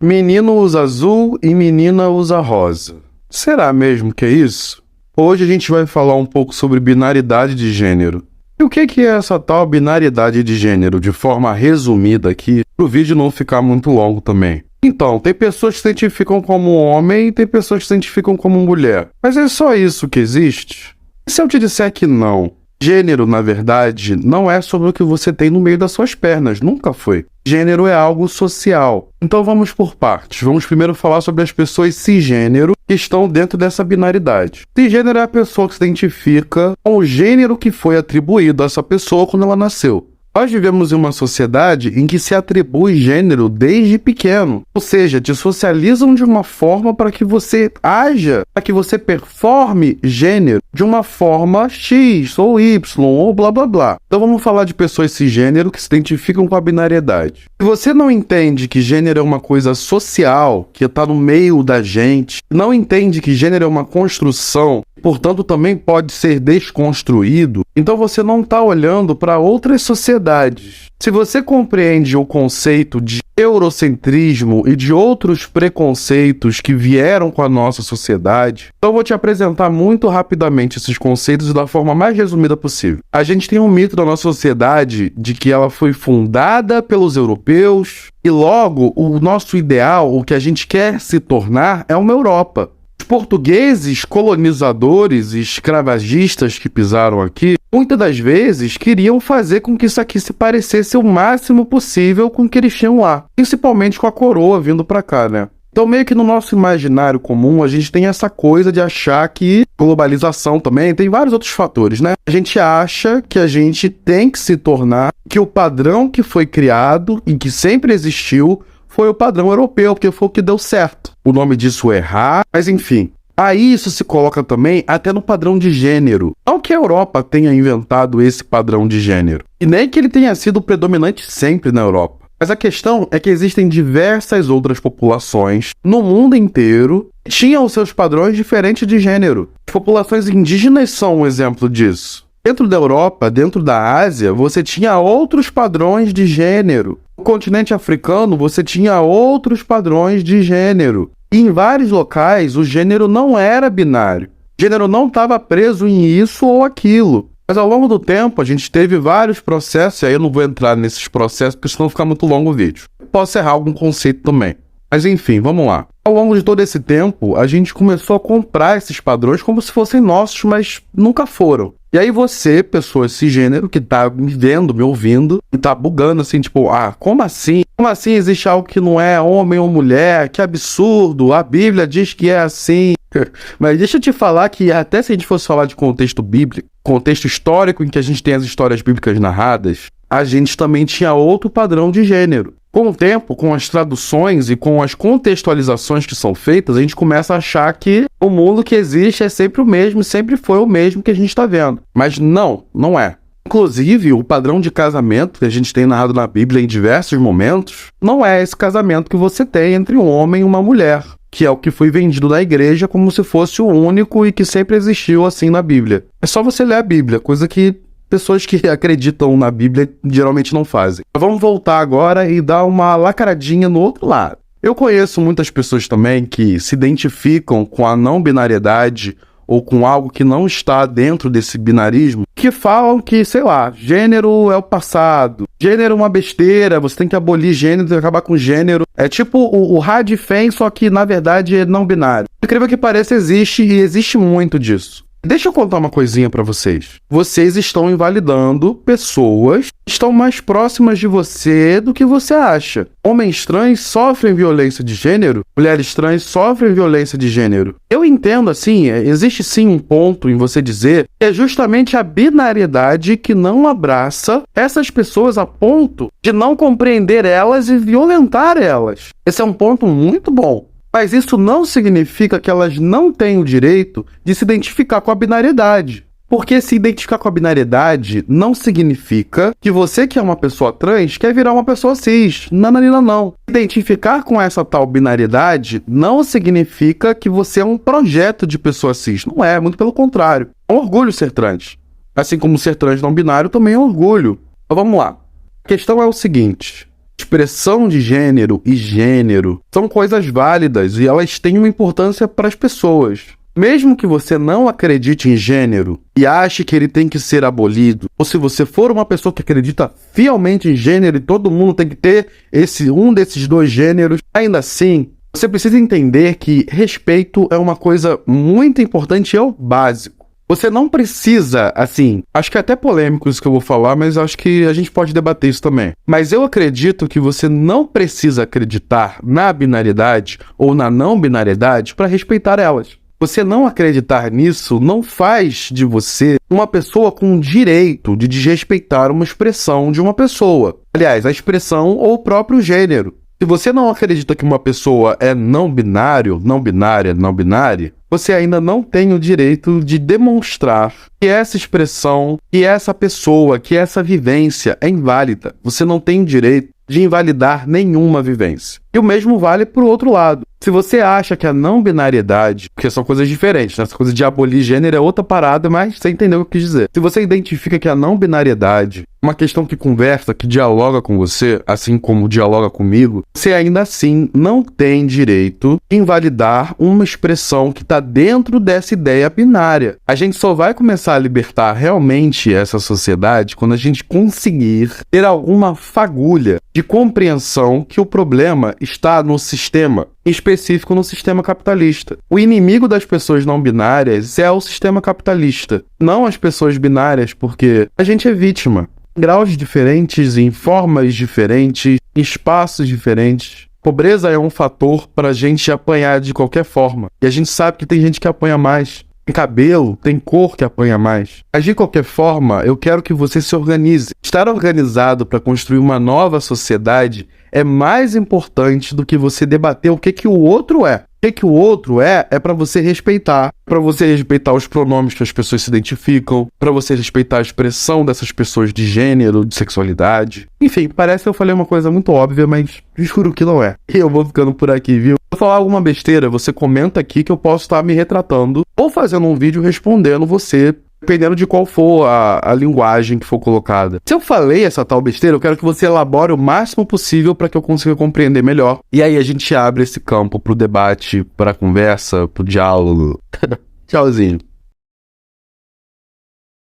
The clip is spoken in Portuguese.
Menino usa azul e menina usa rosa. Será mesmo que é isso? Hoje a gente vai falar um pouco sobre binaridade de gênero. E o que é essa tal binaridade de gênero, de forma resumida aqui, para o vídeo não ficar muito longo também. Então, tem pessoas que se identificam como homem e tem pessoas que se identificam como mulher. Mas é só isso que existe? E se eu te disser que não? Gênero, na verdade, não é sobre o que você tem no meio das suas pernas, nunca foi. Gênero é algo social. Então vamos por partes. Vamos primeiro falar sobre as pessoas cisgênero que estão dentro dessa binaridade. Cisgênero é a pessoa que se identifica com o gênero que foi atribuído a essa pessoa quando ela nasceu. Nós vivemos em uma sociedade em que se atribui gênero desde pequeno. Ou seja, te socializam de uma forma para que você haja, para que você performe gênero de uma forma X ou Y ou blá blá blá. Então vamos falar de pessoas cisgênero que se identificam com a binariedade. Se você não entende que gênero é uma coisa social, que está no meio da gente, não entende que gênero é uma construção, portanto também pode ser desconstruído, então você não está olhando para outras sociedades. Se você compreende o conceito de eurocentrismo e de outros preconceitos que vieram com a nossa sociedade, então eu vou te apresentar muito rapidamente esses conceitos da forma mais resumida possível. A gente tem um mito da nossa sociedade de que ela foi fundada pelos europeus e logo o nosso ideal, o que a gente quer se tornar, é uma Europa. Os portugueses, colonizadores e escravagistas que pisaram aqui, muitas das vezes queriam fazer com que isso aqui se parecesse o máximo possível com o que eles tinham lá. Principalmente com a coroa vindo pra cá, né? Então meio que no nosso imaginário comum a gente tem essa coisa de achar que globalização também, tem vários outros fatores, né? A gente acha que a gente tem que se tornar, que o padrão que foi criado e que sempre existiu foi o padrão europeu, porque foi o que deu certo. O nome disso é errar, mas enfim. Aí isso se coloca também até no padrão de gênero. Não que a Europa tenha inventado esse padrão de gênero, e nem que ele tenha sido predominante sempre na Europa. Mas a questão é que existem diversas outras populações no mundo inteiro que tinham os seus padrões diferentes de gênero. As populações indígenas são um exemplo disso. Dentro da Europa, dentro da Ásia, você tinha outros padrões de gênero. No continente africano, você tinha outros padrões de gênero. E em vários locais, o gênero não era binário. O gênero não estava preso em isso ou aquilo. Mas ao longo do tempo, a gente teve vários processos, e aí eu não vou entrar nesses processos, porque senão fica muito longo o vídeo. Posso errar algum conceito também. Mas enfim, vamos lá. Ao longo de todo esse tempo, a gente começou a comprar esses padrões como se fossem nossos, mas nunca foram. E aí você, pessoa cisgênero, que tá me vendo, me ouvindo, e tá bugando assim, tipo, como assim? Como assim existe algo que não é homem ou mulher? Que absurdo! A Bíblia diz que é assim. Mas deixa eu te falar que até se a gente fosse falar de contexto bíblico, contexto histórico em que a gente tem as histórias bíblicas narradas, a gente também tinha outro padrão de gênero. Com o tempo, com as traduções e com as contextualizações que são feitas, a gente começa a achar que o mundo que existe é sempre o mesmo, sempre foi o mesmo que a gente está vendo. Mas não é. Inclusive, o padrão de casamento que a gente tem narrado na Bíblia em diversos momentos, não é esse casamento que você tem entre um homem e uma mulher, que é o que foi vendido na igreja como se fosse o único e que sempre existiu assim na Bíblia. É só você ler a Bíblia, coisa que pessoas que acreditam na Bíblia geralmente não fazem. Vamos voltar agora e dar uma lacradinha no outro lado. Eu conheço muitas pessoas também que se identificam com a não binariedade ou com algo que não está dentro desse binarismo, que falam que, sei lá, gênero é o passado, gênero é uma besteira, você tem que abolir gênero e acabar com gênero. É tipo o Radfem, só que na verdade é não binário. Incrível que pareça, existe e existe muito disso. Deixa eu contar uma coisinha pra vocês. Vocês estão invalidando pessoas que estão mais próximas de você do que você acha. Homens trans sofrem violência de gênero, mulheres trans sofrem violência de gênero. Eu entendo assim, existe sim um ponto em você dizer que é justamente a binariedade que não abraça essas pessoas a ponto de não compreender elas e violentar elas. Esse é um ponto muito bom. Mas isso não significa que elas não têm o direito de se identificar com a binariedade. Porque se identificar com a binariedade não significa que você que é uma pessoa trans quer virar uma pessoa cis. Não. Identificar com essa tal binariedade não significa que você é um projeto de pessoa cis. Não é, muito pelo contrário. É um orgulho ser trans. Assim como ser trans não binário também é um orgulho. Então vamos lá. A questão é o seguinte. Expressão de gênero e gênero são coisas válidas e elas têm uma importância para as pessoas. Mesmo que você não acredite em gênero e ache que ele tem que ser abolido, ou se você for uma pessoa que acredita fielmente em gênero e todo mundo tem que ter um desses dois gêneros, ainda assim, você precisa entender que respeito é uma coisa muito importante e é o básico. Você não precisa, acho que é até polêmico isso que eu vou falar, mas acho que a gente pode debater isso também. Mas eu acredito que você não precisa acreditar na binaridade ou na não binariedade para respeitar elas. Você não acreditar nisso não faz de você uma pessoa com o direito de desrespeitar uma expressão de uma pessoa. Aliás, a expressão ou o próprio gênero. Se você não acredita que uma pessoa é não binário, não binária, não binária, você ainda não tem o direito de demonstrar que essa expressão, que essa pessoa, que essa vivência é inválida. Você não tem o direito de invalidar nenhuma vivência. E o mesmo vale para o outro lado. Se você acha que a não binariedade, porque são coisas diferentes, né? Essa coisa de abolir gênero é outra parada, mas você entendeu o que eu quis dizer. Se você identifica que a não binariedade é uma questão que conversa, que dialoga com você, assim como dialoga comigo, você ainda assim não tem direito de invalidar uma expressão que está dentro dessa ideia binária. A gente só vai começar a libertar realmente essa sociedade quando a gente conseguir ter alguma fagulha de compreensão que o problema está no sistema, em específico no sistema capitalista. O inimigo das pessoas não binárias é o sistema capitalista, não as pessoas binárias, porque a gente é vítima. Em graus diferentes, em formas diferentes, em espaços diferentes. Pobreza é um fator para a gente apanhar de qualquer forma. E a gente sabe que tem gente que apanha mais. Tem cabelo, tem cor que apanha mais. Mas de qualquer forma, eu quero que você se organize. Estar organizado para construir uma nova sociedade é mais importante do que você debater o que o outro é. O que o outro é para você respeitar. Para você respeitar os pronomes que as pessoas se identificam. Para você respeitar a expressão dessas pessoas de gênero, de sexualidade. Enfim, parece que eu falei uma coisa muito óbvia, mas juro que não é. E eu vou ficando por aqui, viu? Se eu falar alguma besteira, você comenta aqui que eu posso estar me retratando ou fazendo um vídeo respondendo você, dependendo de qual for a linguagem que for colocada. Se eu falei essa tal besteira, eu quero que você elabore o máximo possível para que eu consiga compreender melhor. E aí a gente abre esse campo pro debate, pra conversa, pro diálogo. Tchauzinho.